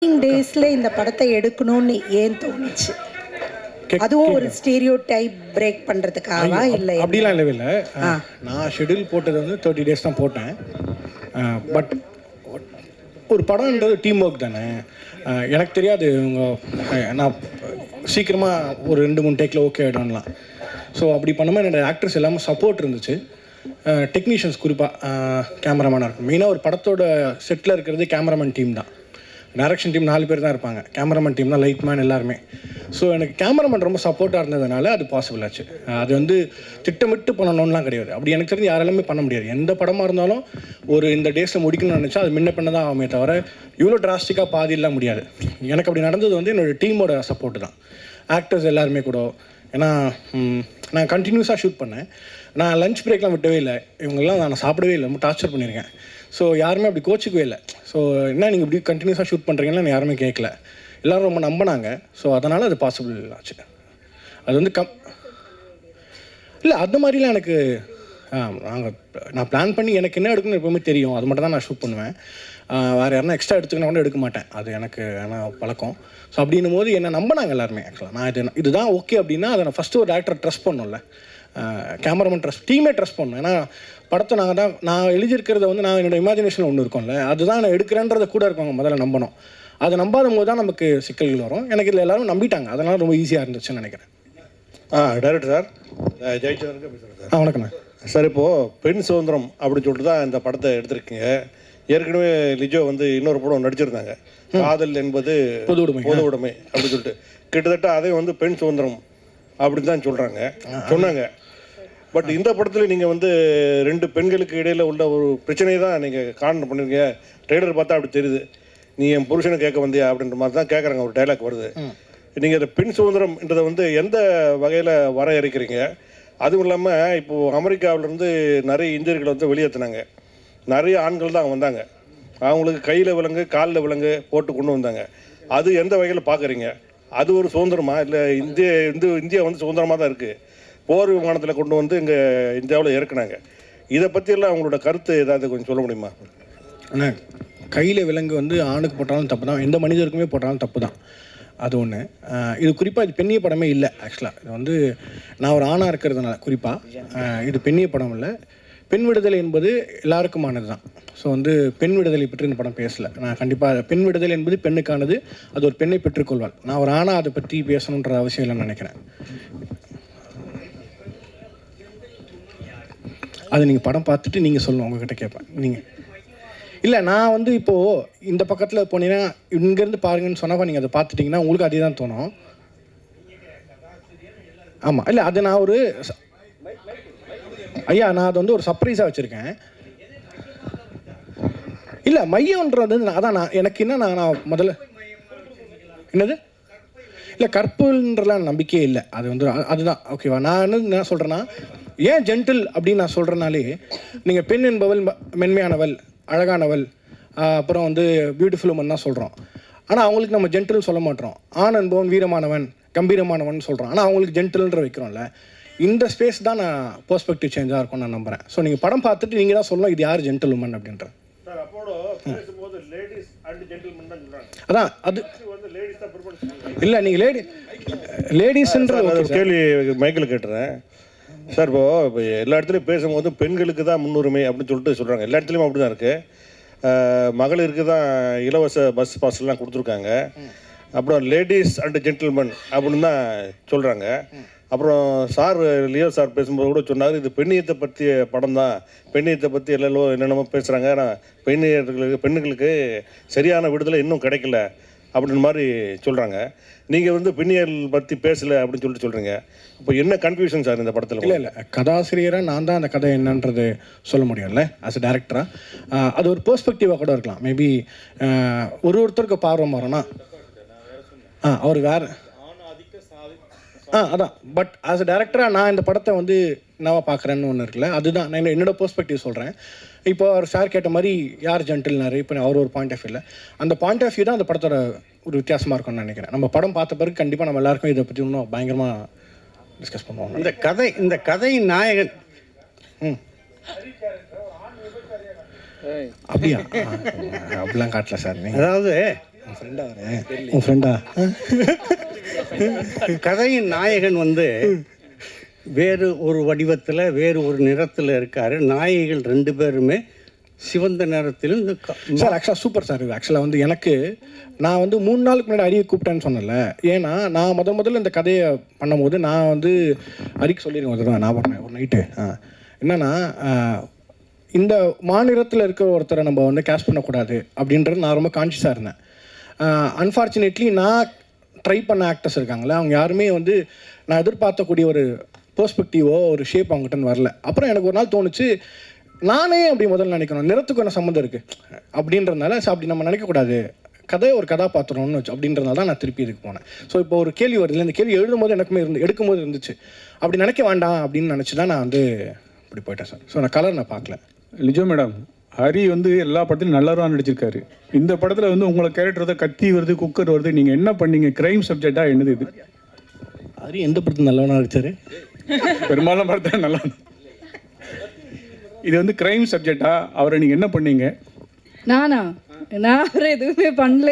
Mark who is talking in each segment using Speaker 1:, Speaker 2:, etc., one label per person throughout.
Speaker 1: டேஸ்ல இந்த படத்தை எடுக்கணும்னு ஏன் தோணுச்சு? அதுவும் ஒரு ஸ்டீரியோ டைப் பிரேக் பண்றதுக்காகவா இல்லை?
Speaker 2: அப்படிலாம் இல்லவே இல்லை. நான் ஷெட்யூல் போட்டது வந்து 30 days தான் போட்டேன். பட் ஒரு படம்ன்றது டீம் ஒர்க் தானே. எனக்கு தெரியாது நான் சீக்கிரமாக ஒரு 2-3 டேக்கில் ஓகே ஆகிடும்லாம். ஸோ அப்படி பண்ணும்போது என்னோடய ஆக்டர்ஸ் எல்லாமே சப்போர்ட் இருந்துச்சு. டெக்னீஷியன்ஸ் குறிப்பாக கேமராமேனாக இருக்கும். மெயினாக ஒரு படத்தோட செட்டில் இருக்கிறது கேமராமேன் டீம் தான். டைரக்ஷன் டீம் 4 பேர் தான் இருப்பாங்க. கேமராமேன் டீம் தான், லைட் மேன் எல்லாருமே. ஸோ எனக்கு கேமராமேன் ரொம்ப சப்போர்ட்டாக இருந்ததுனால அது பாசிபிள் ஆச்சு. அது வந்து திட்டமிட்டு பண்ணணும்லாம் கிடையாது. அப்படி எனக்கு தெரிஞ்சு யாராலுமே பண்ண முடியாது. எந்த படமாக இருந்தாலும் ஒரு இந்த டேஸில் முடிக்கணும்னு நினச்சா அது முன்ன பண்ண தான் ஆகுமே தவிர இவ்வளோ டிராஸ்டிக்காக பாதியெல்லாம் முடியாது. எனக்கு அப்படி நடந்தது வந்து என்னோடய டீமோட சப்போர்ட்டு தான். ஆக்டர்ஸ் எல்லாருமே கூட. ஏன்னா நான் கண்டினியூஸாக ஷூட் பண்ணேன். நான் லஞ்ச் பிரேக்லாம் விட்டவே இல்லை. இவங்கெல்லாம் நான் சாப்பிடவே இல்லை, ரொம்ப டார்ச்சர் பண்ணியிருக்கேன். ஸோ யாருமே அப்படி கோச்சிக்கவே இல்லை. ஸோ என்ன நீங்கள் இப்படி கண்டினியூஸாக ஷூட் பண்ணுறீங்கன்னா நான் யாருமே கேட்கல. எல்லோரும் ரொம்ப நம்பினாங்க. ஸோ அதனால் அது பாசிபிள் ஆச்சு. அது வந்து இல்லை அந்த மாதிரிலாம் எனக்கு நான் பிளான் பண்ணி எனக்கு என்ன எடுக்கணும்னு எப்போவுமே தெரியும். அது மட்டும் தான் நான் ஷூட் பண்ணுவேன். வேறு யாருன்னா எக்ஸ்ட்ரா எடுத்துக்கணும் கூட எடுக்க மாட்டேன். அது எனக்கு ஆனால் பழக்கம். ஸோ அப்படின்னும் போது என்னை நம்பினாங்க எல்லாருமே. ஆக்சுவலாக நான் இதுதான் ஓகே அப்படின்னா அதை நான் ஃபஸ்ட்டு ஒரு டேரக்டர் ட்ரஸ்ட் பண்ணணும்ல. கேமராமேன் ட்ரஸ்ட், டீமே ட்ரஸ்ட் பண்ணணும். ஏன்னா படத்தை நான் எழுதியிருக்கிறத வந்து நான் என்னோடய இமேஜினேஷனில் ஒன்று இருக்கும்ல, அதுதான் நான் எடுக்கிறேன்றதை கூட இருக்கவங்க முதல்ல நம்பணும். அதை நம்பாத போது தான் நமக்கு சிக்கல்கள் வரும். எனக்கு இதில் எல்லோரும் நம்பிட்டாங்க. அதனால் ரொம்ப ஈஸியாக இருந்துச்சுன்னு நினைக்கிறேன்.
Speaker 3: டைரக்டர் சார், ஜெயச்சந்திரன் பேசுகிறேன் சார்.
Speaker 2: வணக்கண்ணா
Speaker 3: சார். இப்போது பெண் சுதந்திரம் அப்படின்னு சொல்லிட்டு தான் இந்த படத்தை எடுத்திருக்கீங்க. ஏற்கனவே லிஜோ வந்து இன்னொரு படம் நடிச்சிருந்தாங்க, காதல் என்பது பொது உடைமை அப்படின்னு சொல்லிட்டு. கிட்டத்தட்ட அதே வந்து பெண் சுதந்திரம் அப்படின்னு தான் சொன்னாங்க. பட் இந்த படத்தில் நீங்கள் வந்து 2 பெண்களுக்கு இடையில் உள்ள ஒரு பிரச்சனையை தான் நீங்கள் காரணம் பண்ணிருக்கீங்க. ட்ரெய்லர் பார்த்தா அப்படி தெரியுது. நீ என் புருஷனை கேட்க வந்தியா அப்படின்ற மாதிரி தான் கேட்குறாங்க. ஒரு டைலாக் வருது. நீங்கள் இந்த பெண் சுதந்திரம்ன்றதை வந்து எந்த வகையில் வரையறுக்கிறீங்க? அதுவும் இல்லாமல் இப்போது அமெரிக்காவிலேருந்து நிறைய இந்தியர்களை வந்து வெளியேற்றினாங்க. நிறைய ஆண்கள் தான் வந்தாங்க. அவங்களுக்கு கையில் விலங்கு காலில் விலங்கு போட்டு கொண்டு வந்தாங்க. அது எந்த வகையில் பார்க்குறீங்க? அது ஒரு சுதந்திரமா? இல்லை இந்தியா வந்து சுதந்திரமாக தான் இருக்குது. போர் விமானத்தில் கொண்டு வந்து இங்கே இந்தியாவில் இறக்குனாங்க. இதை பற்றியெல்லாம் அவங்களோட கருத்து ஏதாவது கொஞ்சம் சொல்ல முடியுமா?
Speaker 2: ஆனால் கையில் விலங்கு வந்து ஆணுக்கு போட்டாலும் தப்பு தான், எந்த மனிதருக்குமே போட்டாலும் தப்பு தான். அது ஒன்று. இது குறிப்பாக இது பெண்ணிய படமே இல்லை. ஆக்சுவலாக இது வந்து நான் ஒரு ஆணாக இருக்கிறதுனால குறிப்பாக இது பெண்ணிய படம் இல்லை. பெண் விடுதலை என்பது எல்லாருக்குமானது தான். ஸோ வந்து பெண் விடுதலை பற்றி இந்த படம் பேசலை. நான் கண்டிப்பாக பெண் விடுதலை என்பது பெண்ணுக்கானது. அது ஒரு பெண்ணை பெற்றுக்கொள்வாள். நான் ஒரு ஆணாக அதை பற்றி பேசணுன்ற அவசியம் இல்லைன்னு நினைக்கிறேன். அது நீங்கள் படம் பார்த்துட்டு நீங்கள் சொல்லணும். உங்ககிட்ட கேட்பேன். நீங்கள் இல்லை, நான் வந்து இப்போது இந்த பக்கத்தில் போனீங்கன்னா இங்கேருந்து பாருங்கன்னு சொன்னால் நீங்கள் அதை பார்த்துட்டிங்கன்னா உங்களுக்கு அதே தான் தோணும். ஆமாம், இல்லை அது நான் ஒரு நான் அதை வந்து ஒரு சர்ப்ரைஸாக வச்சுருக்கேன். இல்லை மையம்ன்றது அதான் எனக்கு என்ன நான் முதல்ல என்னது இல்லை கற்புன்றலாம் நம்பிக்கையே இல்லை. அது வந்து அதுதான் ஓகேவா. நான் என்ன சொல்கிறேன்னா, ஏன் ஜென்டில் அப்படின்னு நான் சொல்கிறனாலே, நீங்கள் பெண் என்பவள் மென்மையானவள், அழகானவள், அப்புறம் வந்து பியூட்டிஃபுல் உமன் தான் சொல்கிறோம். ஆனால் அவங்களுக்கு நம்ம ஜென்டில்னு சொல்ல மாட்டோம். ஆண் என்பவன் வீரமானவன், கம்பீரமானவன் சொல்கிறோம். ஆனால் அவங்களுக்கு ஜென்டில்ன்ற வைக்கிறோம்ல. இந்த ஸ்பேஸ் தான் நான் பெர்ஸ்பெக்டிவ் சேஞ்சாக இருக்கும்னு நான் நம்புகிறேன். ஸோ நீங்கள் படம் பார்த்துட்டு நீங்கள் தான் சொல்லணும் இது யார் ஜென்டில் உமன் அப்படின்ற. அதான் அது இல்லை, நீங்கள் லேடிஸ்ன்ற
Speaker 3: கேள்வி மைக்கில் கேட்டுறேன் சார். இப்போ எல்லா இடத்துலையும் பேசும்போது பெண்களுக்கு தான் முன்னுரிமை அப்படின்னு சொல்லிட்டு சொல்கிறாங்க. எல்லா இடத்துலையும் அப்படி தான் இருக்குது. மகளிருக்கு தான் இலவச பஸ் பாஸ்லாம் கொடுத்துருக்காங்க. அப்புறம் லேடிஸ் அண்ட் ஜென்டில்மேன் அப்படின்னு தான் சொல்கிறாங்க. அப்புறம் சார் லியோ சார் பேசும்போது கூட சொன்னார், இது பெண்ணியத்தை பற்றிய படம் தான், பெண்ணியத்தை பற்றி என்னென்னமோ பேசுகிறாங்க. ஆனால் பெண்ணுங்களுக்கு சரியான விடுதலை இன்னும் கிடைக்கல அப்படின்ற மாதிரி சொல்கிறாங்க. நீங்கள் வந்து பெண்ணியல் பற்றி பேசலை அப்படின்னு சொல்லிட்டு சொல்கிறீங்க. இப்போ என்ன கன்ஃபியூஷன் சார் இந்த படத்தில்?
Speaker 2: இல்லை கதாசிரியராக நான் தான் அந்த கதை என்னன்றது சொல்ல முடியும்ல. ஆஸ் அ டேரக்டராக அது ஒரு பெர்ஸ்பெக்டிவாக கூட இருக்கலாம். மேபி ஒருத்தருக்கு பார்வை மாறோன்னா அவர் வேறு அதான். பட் ஆஸ் அ டேரக்டராக நான் இந்த படத்தை வந்து என்னவா பார்க்குறேன்னு ஒன்று இருக்குல்ல, அதுதான் நான் என்னோட பெர்ஸ்பெக்டிவ் சொல்கிறேன். இப்போ அவர் சார் கேட்ட மாதிரி யார் ஜென்டில்னாரு, இப்போ அவர் ஒரு பாயிண்ட் ஆஃப் வியூவில் அந்த பாயிண்ட் ஆஃப் வியூ தான் அந்த படத்தோட ஒரு வித்தியாசமாக இருக்கும்னு நினைக்கிறேன். நம்ம படம் பார்த்த பிறகு கண்டிப்பாக நம்ம எல்லாருக்கும் இதை பற்றி இன்னும் பயங்கரமாக டிஸ்கஸ் பண்ணுவோம்.
Speaker 4: இந்த கதை நாயகன்
Speaker 2: அப்படியா? அப்படிலாம் காட்டல சார்.
Speaker 4: அதாவது
Speaker 2: உன் ஃப்ரெண்டா?
Speaker 4: கதையின் நாயகன் வந்து வேறு ஒரு வடிவத்தில் வேறு ஒரு நிறத்தில் இருக்காரு. நாயகிகள் 2 பேருமே சிவந்த நிறத்திலும்
Speaker 2: சார் ஆக்சுவலாக சூப்பர் சார். இது ஆக்சுவலாக வந்து எனக்கு நான் வந்து 3 நாளுக்கு முன்னாடி அரியை கூப்பிட்டேன்னு சொன்னல. ஏன்னா நான் முதல்ல இந்த கதையை பண்ணும்போது நான் வந்து அரிக்கு சொல்லியிருக்கேன் நான் பண்ணேன் ஒரு நைட்டு. என்னன்னா இந்த மாநிலத்தில் இருக்கிற ஒருத்தரை நம்ம வந்து கேஷ் பண்ணக்கூடாது அப்படின்றது நான் ரொம்ப கான்ஷியஸாக இருந்தேன். அன்ஃபார்ச்சுனேட்லி நான் ட்ரை பண்ண ஆக்டர்ஸ் இருக்காங்களே, அவங்க யாருமே வந்து நான் எதிர்பார்த்தக்கூடிய ஒரு பெர்ஸ்பெக்டிவோ ஒரு ஷேப் அவங்ககிட்ட வரல. அப்புறம் எனக்கு ஒரு நாள் தோணுச்சு, நானே அப்படி முதல்ல நினைக்கணும், நிறத்துக்கு என்ன சம்மந்தம் இருக்குது அப்படின்றதுனால அப்படி நம்ம நினைக்கக்கூடாது, கதை ஒரு கதாபாத்திரம்னு வச்சு அப்படின்றதுனால தான் நான் திருப்பி இதுக்கு போனேன். ஸோ இப்போ ஒரு கேள்வி வருது, இந்த கேள்வி எழுதும்போது எனக்குமே எடுக்கும்போது இருந்துச்சு, அப்படி நினைக்க வேண்டாம் அப்படின்னு நினச்சி தான் நான் வந்து இப்படி போயிட்டேன் சார். ஸோ நான் கலர் நான் பார்க்கல.
Speaker 5: லிஜோ மேடம், ஹரி வந்து எல்லா படத்துலையும் நல்லவராக நடிச்சிருக்காரு. இந்த படத்தில் வந்து உங்களை கேரக்டர் தான் கத்தி வருது, குக்கர் வருது, நீங்கள் என்ன பண்ணீங்க? கிரைம் சப்ஜெக்டாக என்னது இது?
Speaker 2: ஹரி எந்த படத்தில் நல்லவனாக நடிச்சார்?
Speaker 5: பெரும்பாலும் படத்தில் நல்லா. இது வந்து கிரைம் சப்ஜெக்டா, அவரை நீங்கள் என்ன பண்ணீங்க?
Speaker 6: நான் அவரை எதுவுமே பண்ணல.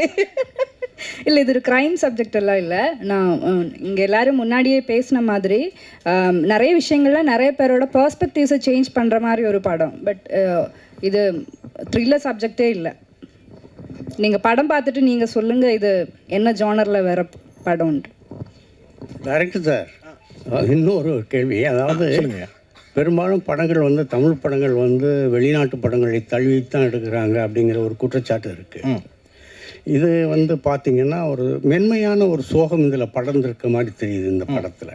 Speaker 6: இல்லை, இது ஒரு க்ரைம் சப்ஜெக்ட் எல்லாம் இல்லை. நான் இங்கே எல்லோரும் முன்னாடியே பேசின மாதிரி நிறைய விஷயங்கள்ல நிறைய பேரோட பர்ஸ்பெக்டிவ்ஸை சேஞ்ச் பண்ணுற மாதிரி ஒரு படம். பட் இது த்ரில்லர் சப்ஜெக்டே இல்லை. நீங்கள் படம் பார்த்துட்டு நீங்கள் சொல்லுங்கள் இது என்ன ஜானரில் வேற படம்ன்ட்டு.
Speaker 4: டைரக்டர் சார், இன்னொரு கேள்வி. அதாவது பெரும்பாலும் படங்கள் வந்து தமிழ் படங்கள் வந்து வெளிநாட்டு படங்களை தழுவித்தான் எடுக்கிறாங்க அப்படிங்கிற ஒரு குற்றச்சாட்டு இருக்குது. இது வந்து பார்த்தீங்கன்னா ஒரு மென்மையான ஒரு சோகம் இதில் படர்ந்திருக்க மாதிரி தெரியுது இந்த படத்தில்.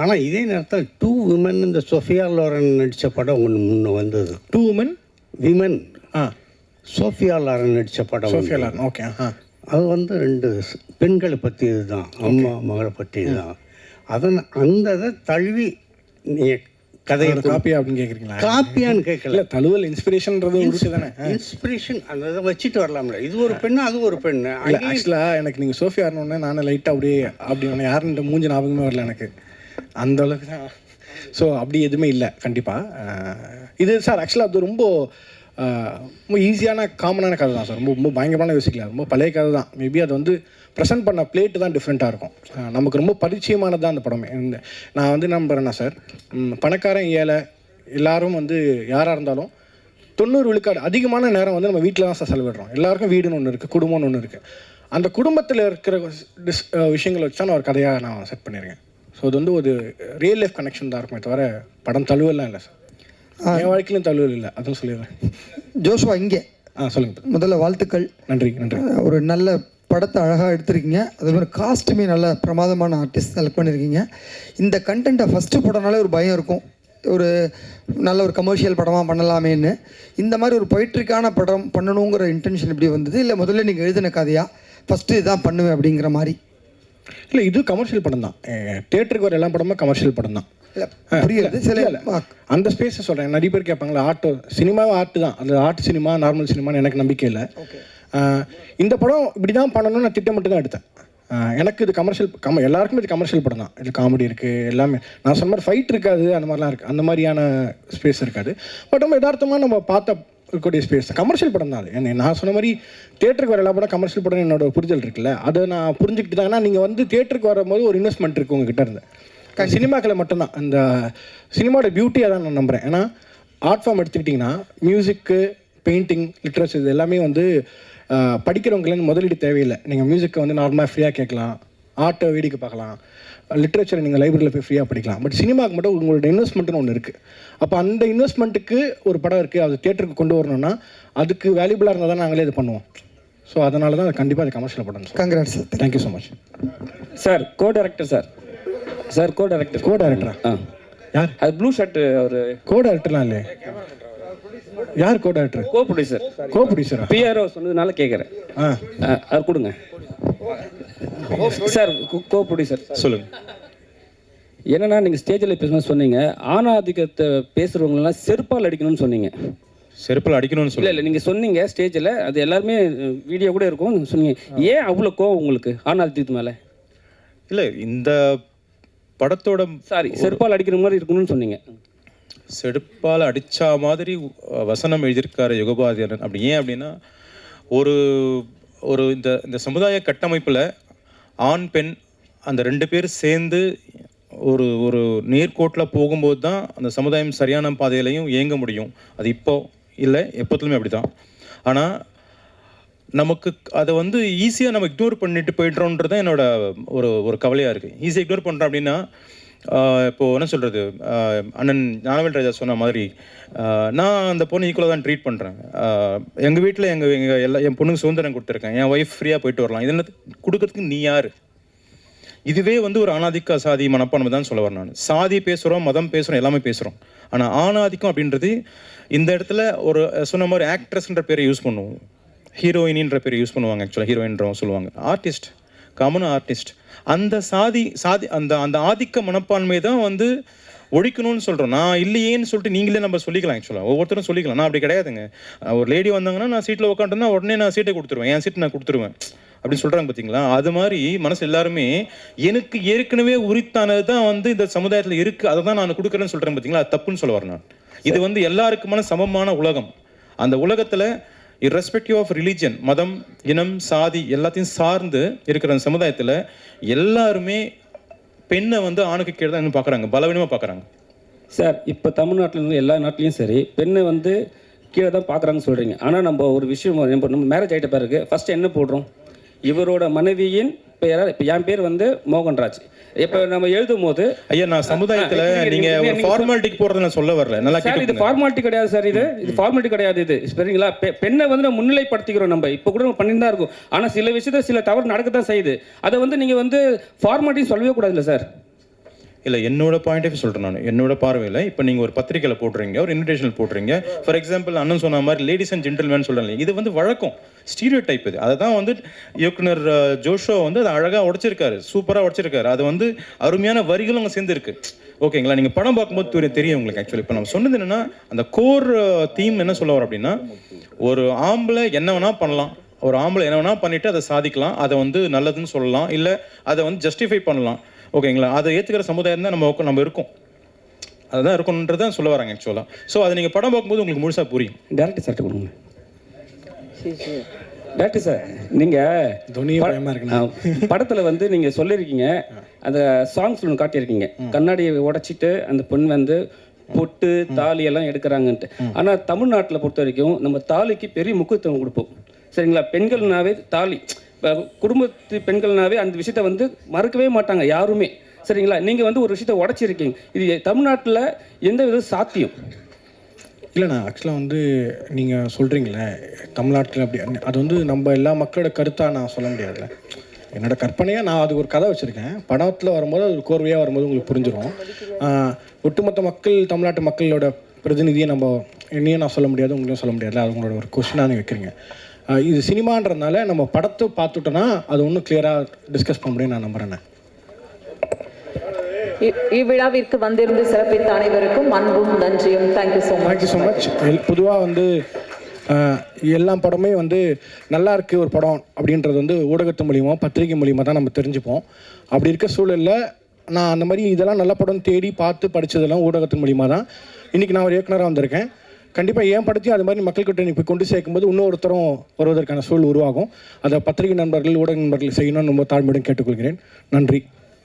Speaker 4: ஆனால் இதே நேரத்தில் 2 விமன் இந்த சோஃபியா லாரன் நடித்த படம் ஒன்று முன்ன வந்தது.
Speaker 2: 2 விமன்
Speaker 4: சோஃபியா லாரன் நடித்த படம்.
Speaker 2: Sophia Loren, okay.
Speaker 4: அது வந்து 2 பெண்களை பற்றியது தான், அம்மா மகளை பற்றியது தான். அந்த இதை தழுவி நீங்கள் கதையை
Speaker 2: காப்பியா அப்படின்னு கேட்குறீங்களா?
Speaker 4: காப்பியான்னு கேட்கல,
Speaker 2: தழுவல் இன்ஸ்பிரேஷன்றது தானே.
Speaker 4: இன்ஸ்பிரேஷன் அந்த இதை வச்சுட்டு வரலாம்ல. இது ஒரு பெண்ணு, அது ஒரு பெண்ணு.
Speaker 2: ஆக்சுவலாக எனக்கு நீங்கள் சோஃபியா ஆடணுன்னே நானே லைட்டாக அப்படியே அப்படி யாருன்ற மூஞ்சி ஞாபகமே வரல எனக்கு அந்த அளவுக்கு தான். ஸோ அப்படி எதுவுமே இல்லை கண்டிப்பாக. இது சார் ஆக்சுவலாக அது ரொம்ப ஈஸியான காமனான கதை தான் சார். ரொம்ப பயங்கரமான யோசிக்கல, ரொம்ப பழைய கதை தான். மேபி அது வந்து ப்ரெசென்ட் பண்ண பிளேட்டு தான் டிஃப்ரெண்ட்டாக இருக்கும். நமக்கு ரொம்ப பரிச்சயமானது தான் அந்த படமே. நான் வந்து நம்புறேன்னா சார், பணக்காரன் ஏழை எல்லாரும் வந்து யாராக இருந்தாலும் 90 விழுக்காடு அதிகமான நேரம் வந்து நம்ம வீட்டில் தான் சார் செலவிடுறோம். எல்லாருக்கும் வீடுன்னு ஒன்று இருக்குது, குடும்பம்னு ஒன்று இருக்குது. அந்த குடும்பத்தில் இருக்கிற விஷயங்களை வச்சு தான் நான் ஒரு கதையாக நான் செட் பண்ணியிருக்கேன். ஸோ அது வந்து ஒரு ரியல் லைஃப் கனெக்ஷன் தான் இருக்குமே தவிர படம் தழுவலாம் இல்லை சார். என் வாழ்க்கையிலும் தழுவல் இல்லை, அதுவும் சொல்லிடுறேன்.
Speaker 7: ஜோஷுவா இங்கே
Speaker 2: சொல்லுங்கள்.
Speaker 7: முதல்ல வாழ்த்துக்கள்.
Speaker 2: நன்றி.
Speaker 7: ஒரு நல்ல படத்தை அழகாக எடுத்திருக்கீங்க. அதே மாதிரி காஸ்ட்டுமே நல்ல பிரமாதமான ஆர்டிஸ்ட் செலக்ட் பண்ணியிருக்கீங்க. இந்த கண்டென்ட்டை ஃபஸ்ட்டு போட்டனாலே ஒரு பயம் இருக்கும், ஒரு நல்ல ஒரு கமர்ஷியல் படமாக பண்ணலாமேன்னு. இந்த மாதிரி ஒரு பொய்ட்ரிக்கான படம் பண்ணணுங்கிற இன்டென்ஷன் எப்படி வந்தது? இல்லை முதல்ல நீங்கள் எழுதின கதையாக ஃபஸ்ட்டு இதான் பண்ணுவேன் அப்படிங்கிற மாதிரி?
Speaker 2: இல்லை, இது கமர்ஷியல் படம் தான். தியேட்டருக்கு வர எல்லா படமும் கமர்ஷியல் படம் தான்.
Speaker 7: புரியுது. சில
Speaker 2: அந்த ஸ்பேஸை சொல்கிறேன். நிறைய பேர் கேட்பாங்களா, ஆர்ட் சினிமாவும் ஆர்ட் தான், அது ஆர்ட் சினிமா நார்மல் சினிமான்னு எனக்கு நம்பிக்கை இல்லை. இந்த படம் இப்படி தான் பண்ணணும்னு நான் திட்டமிட்டு தான் எடுத்தேன். எனக்கு இது கமர்ஷியல் எல்லாருக்குமே இது கமர்ஷியல் படம் தான். இது காமெடி இருக்குது, எல்லாமே நான் சொன்ன மாதிரி ஃபைட் இருக்காது, அந்த மாதிரிலாம் இருக்குது, அந்த மாதிரியான ஸ்பேஸ் இருக்காது. பட் நம்ம யதார்த்தமாக நம்ம பார்த்த இருக்கக்கூடிய ஸ்பேஸ் கமர்ஷியல் படம் தான். அது நான் சொன்ன மாதிரி தியேட்டருக்கு வர எல்லா படம் கமர்ஷியல் படம் என்னோட புரிதல் இருக்குல்ல, அதை நான் புரிஞ்சுக்கிட்டு தான். ஏன்னா நீங்கள் வந்து தியேட்டருக்கு வரும்போது ஒரு இன்வெஸ்ட்மெண்ட் இருக்குது உங்ககிட்ட இருந்து. சினிமாக்களை மட்டும்தான் அந்த சினிமாவோட பியூட்டியாக தான் நான் நம்புகிறேன். ஏன்னா ஆர்ட் ஃபார்ம் எடுத்துக்கிட்டிங்கன்னா மியூசிக்கு, பெயிண்டிங், லிட்ரேச்சர் இது எல்லாமே வந்து படிக்கிறவங்களுக்கு முதலீடு தேவையில்லை. நீங்கள் மியூசிக்கை வந்து நார்மலாக ஃப்ரீயாக கேட்கலாம், ஆர்ட்டை வேடிக்கை பார்க்கலாம், லிட்ரேச்சரை நீங்கள் லைப்ரரியில் போய் ஃப்ரீயாக படிக்கலாம். பட் சினிமாவுக்கு மட்டும் உங்களோட இன்வெஸ்ட்மெண்ட்டுன்னு ஒன்று இருக்குது. அப்போ அந்த இன்வெஸ்ட்மெண்ட்டுக்கு ஒரு படம் இருக்குது, அது தியேட்டருக்கு கொண்டு வரணும்னா அதுக்கு வேல்யூபிளாக இருந்தால் தான் நாங்களே இது பண்ணுவோம். ஸோ அதனால தான் அது கண்டிப்பாக அது கமர்ஷியல் படம்.
Speaker 7: Congrats sir.
Speaker 2: Thank you so much
Speaker 8: sir. Co director sir. Co டைரக்டரா?
Speaker 2: யார் அது? ப்ளூ ஷர்ட் அவர். கோ டைரக்டர்லாம் இல்லை. யார் கோ டைரக்டர்?
Speaker 8: கோ ப்ரொடியூசரா? பிஆர்ஓ சொன்னதுனால கேட்குறேன். அது கொடுங்க சார். கோ ப்ரொடியூசர்
Speaker 3: சொல்லுங்கள்.
Speaker 8: என்னன்னா நீங்கள் ஸ்டேஜில் பேசணும்னு சொன்னீங்க, ஆணாதிக்கத்தை பேசுகிறவங்களெல்லாம் செருப்பால் அடிக்கணும்னு சொன்னீங்க.
Speaker 3: செருப்பால் அடிக்கணும்னு சொல்லி
Speaker 8: இல்லை நீங்கள் சொன்னீங்க ஸ்டேஜில், அது எல்லாருமே வீடியோ கூட இருக்கும் சொன்னீங்க. ஏன் அவ்வளோ கோவம் உங்களுக்கு ஆணாதிக்கத்து மேலே?
Speaker 3: இல்லை, இந்த படத்தோட
Speaker 8: செருப்பால் அடிக்கிற மாதிரி இருக்கணும்னு சொன்னீங்க.
Speaker 3: செருப்பால் அடித்தா மாதிரி வசனம் எழுதியிருக்காரு யுகபாதியன். அப்படி ஏன் அப்படின்னா, ஒரு
Speaker 9: ஒரு இந்த இந்த சமுதாய கட்டமைப்பில் ஆண் பெண் அந்த 2 பேர் சேர்ந்து ஒரு ஒரு நேர்கோட்டில் போகும்போது தான் அந்த சமுதாயம் சரியான பாதையிலையும் இயங்க முடியும். அது இப்போ இல்லை, எப்போத்துலையுமே அப்படி தான். ஆனால் நமக்கு அதை வந்து ஈஸியாக நம்ம இக்னோர் பண்ணிட்டு போய்ட்றோன்றது தான் என்னோட ஒரு கவலையாக இருக்குது. ஈஸியாக இக்னோர் பண்ணுறோம் அப்படின்னா இப்போது என்ன சொல்கிறது, அண்ணன் ஞானவேல் ராஜா சொன்ன மாதிரி நான் அந்த பொண்ணு ஈக்குவலாக தான் ட்ரீட் பண்ணுறேன். எங்கள் வீட்டில் என் பொண்ணுக்கு சுதந்திரம் கொடுத்துருக்கேன், என் ஒய்ஃப் ஃப்ரீயாக போயிட்டு வரலாம். இது என்ன கொடுக்கறதுக்கு நீ யார்? இதுவே வந்து ஒரு ஆணாதிக்க சாதி மனப்பான்மை தான் சொல்ல வரேன் நான். சாதி பேசுகிறோம், மதம் பேசுகிறோம், எல்லாமே பேசுகிறோம். ஆனால் ஆணாதிக்கம் அப்படின்றது இந்த இடத்துல ஒரு சொன்ன மாதிரி ஆக்ட்ரஸ்ன்ற பேரை யூஸ் பண்ணுவோம், ஹீரோயினின்ற பேரை யூஸ் பண்ணுவாங்க. ஆக்சுவலாக ஹீரோயின்றவங்க சொல்லுவாங்க, ஆர்டிஸ்ட், காமனாக ஆர்டிஸ்ட். அந்த சாதி அந்த அந்த ஆதிக்க மனப்பான்மை தான் வந்து ஒழிக்கணும்னு சொல்கிறோம். நான் இல்லையேன்னு சொல்லிட்டு நீங்களே நம்ம சொல்லிக்கலாம். ஆக்சுவலாக ஒவ்வொருத்தரும் சொல்லிக்கலாம். நான் அப்படி கிடையாதுங்க. ஒரு லேடி வந்தாங்கன்னா நான் சீட்டில் உட்காந்துருந்தா உடனே நான் சீட்டை கொடுத்துருவேன், என் சீட்டை நான் கொடுத்துருவேன் அப்படின்னு சொல்கிறாங்க பார்த்தீங்களா? அது மாதிரி மனசு எல்லாருமே எனக்கு ஏற்கனவே உரித்தானது தான் வந்து இந்த சமுதாயத்தில் இருக்குது, அதை தான் நான் கொடுக்குறேன்னு சொல்கிறேன் பார்த்தீங்களா? அது தப்புன்னு சொல்ல வரேன் நான். இது வந்து எல்லாருக்குமான சமமான உலகம். அந்த உலகத்தில் irrespective ஆஃப் ரிலீஜன், மதம், இனம், சாதி எல்லாத்தையும் சார்ந்து இருக்கிற அந்த சமுதாயத்தில் எல்லாருமே பெண்ணை வந்து ஆணுக்கு கீழே தான் இன்னும் பார்க்குறாங்க, பலவீனமாக பார்க்குறாங்க.
Speaker 8: சார், இப்போ தமிழ்நாட்டில் இருந்து எல்லா நாட்டிலையும் சரி பெண்ணை வந்து கீழே தான் பார்க்குறாங்கன்னு சொல்கிறீங்க. ஆனால் நம்ம ஒரு விஷயம், நம்ம மேரேஜ் ஆகிட்ட பிறகு ஃபஸ்ட்டு என்ன போடுறோம்? இவரோட மனைவியின் பெயரால். இப்போ என் பேர் வந்து மோகன்ராஜ். இப்போ நம்ம எழுதும் போது
Speaker 9: ஐயா, நான் சமுதாயத்தில் நீங்கள் ஒரு ஃபார்மாலிட்டிக்கு போகிறத நான் சொல்ல வரல. நல்லா
Speaker 8: சார், இது ஃபார்மாலிட்டி கிடையாது சார், இது ஃபார்மாலிட்டி கிடையாது. இது சரிங்களா? பெண்ணை வந்து நம்ம முன்னிலைப்படுத்திக்கிறோம். நம்ம இப்போ கூட நம்ம பண்ணிட்டு தான் இருக்கும். ஆனால் சில விஷயத்தில் சில தவறு நடக்க தான் செய்யுது. அதை வந்து நீங்கள் வந்து ஃபார்மாலிட்டி சொல்லவே கூடாதுல்ல சார்?
Speaker 9: இல்லை, என்னோட பாயிண்ட் ஆஃப் சொல்கிறேன் நான். என்னோட பார்வையில் இப்போ நீங்கள் ஒரு பத்திரிக்கையில் போடுறீங்க, ஒரு இன்விடேஷன் போடுறீங்க. ஃபார் எக்ஸாம்பிள் அண்ணன் சொன்ன மாதிரி லேடிஸ் அண்ட் ஜென்டில்மேன் சொல்கிறேன், இது வந்து வழக்கம், ஸ்டீரியோ டைப். இது அதை தான் வந்து இயக்குனர் ஜோஷோ வந்து அதை அழகாக உடைச்சிருக்காரு, சூப்பராக உடைச்சிருக்காரு. அது வந்து அருமையான வரிகளும் அங்கே சேர்ந்துருக்கு. ஓகேங்களா? நீங்கள் படம் பார்க்கும்போது தெரியும் உங்களுக்கு. ஆக்சுவலி இப்போ நம்ம சொன்னது என்னென்னா, அந்த கோர் தீம் என்ன சொல்ல வரோம் அப்படின்னா, ஒரு ஆம்பளை என்ன வேணால் பண்ணலாம், ஒரு ஆம்பளை என்ன வேணால் பண்ணிவிட்டு அதை சாதிக்கலாம், அதை வந்து நல்லதுன்னு சொல்லலாம், இல்லை அதை வந்து ஜஸ்டிஃபை பண்ணலாம். ஓகேங்களா? அதை ஏற்றுக்கிற சமுதாயம் தான் நம்ம இருக்கோம், அதுதான் இருக்கணுன்றதான் சொல்ல வராங்க ஆக்சுவலாக. ஸோ அதை நீங்கள் படம் பார்க்கும்போது உங்களுக்கு முழுசாக புரியும்.
Speaker 8: டேரக்டர் சார்ட்ட கொடுங்க. டேரக்டர் சார், நீங்கள் படத்தில் வந்து நீங்கள் சொல்லியிருக்கீங்க, அந்த சாங்ஸ் ஒன்று காட்டியிருக்கீங்க, கண்ணாடியை உடைச்சிட்டு அந்த பெண் வந்து பொட்டு தாலி எல்லாம் எடுக்கிறாங்கன்ட்டு. ஆனால் தமிழ்நாட்டில் பொறுத்த வரைக்கும் நம்ம தாலிக்கு பெரிய முக்கியத்துவம் கொடுப்போம். சரிங்களா? பெண்கள்னாவே தாலி, குடும்பத்து பெண்கள்னாவே அந்த விஷயத்தை வந்து மறக்கவே மாட்டாங்க யாருமே. சரிங்களா? நீங்கள் வந்து ஒரு விஷயத்தை உடைச்சிருக்கீங்க. இது தமிழ்நாட்டில் எந்த வித சாத்தியம்
Speaker 2: இல்லைண்ணா. ஆக்சுவலாக வந்து நீங்கள் சொல்கிறீங்களே தமிழ்நாட்டில் அப்படி, அது வந்து நம்ம எல்லா மக்களோட கருத்தாக நான் சொல்ல முடியாதுல்ல. என்னோட கற்பனையாக நான் அது ஒரு கதை வச்சுருக்கேன். படத்தில் வரும்போது அது கோர்வையாக வரும்போது உங்களுக்கு புரிஞ்சிடும். ஒட்டுமொத்த மக்கள், தமிழ்நாட்டு மக்களோட பிரதிநிதியை நம்ம என்னையும் நான் சொல்ல முடியாது, உங்களையும் சொல்ல முடியாது. அது உங்களோட ஒரு கொஸ்டினாக நீங்கள் வைக்கிறீங்க. இது சினிமான்றதுனால நம்ம படத்தை பார்த்துட்டோன்னா அது ஒன்றும் கிளியராக டிஸ்கஸ் பண்ண முடியும் நான் நம்புகிறேன்.
Speaker 10: இவ்விழாவிற்கு வந்திருந்து சிறப்பித்த அனைவருக்கும் அன்பும் நன்றியும். Thank you so much.
Speaker 2: பொதுவாக வந்து எல்லா படமே வந்து நல்லா இருக்குது ஒரு படம் அப்படின்றது வந்து ஊடகத்து மூலிமா, பத்திரிகை மூலிமா தான் நம்ம தெரிஞ்சுப்போம். அப்படி இருக்க சூழலில் நான் அந்த மாதிரி இதெல்லாம் நல்ல படம் தேடி பார்த்து படித்ததெல்லாம் ஊடகத்தின் மூலிமா தான். இன்றைக்கி நான் ஒரு இயக்குனராக வந்திருக்கேன். கண்டிப்பாக என் படத்தையும் அது மாதிரி மக்கள்கிட்ட இப்போ கொண்டு சேர்க்கும்போது இன்னொருத்தரும் வருவதற்கான சூழல் உருவாகும். அதை பத்திரிகை நண்பர்கள், ஊடக நண்பர்கள் செய்யணும்னு ரொம்ப தாழ்மையுடன் கேட்டுக்கொள்கிறேன். நன்றி.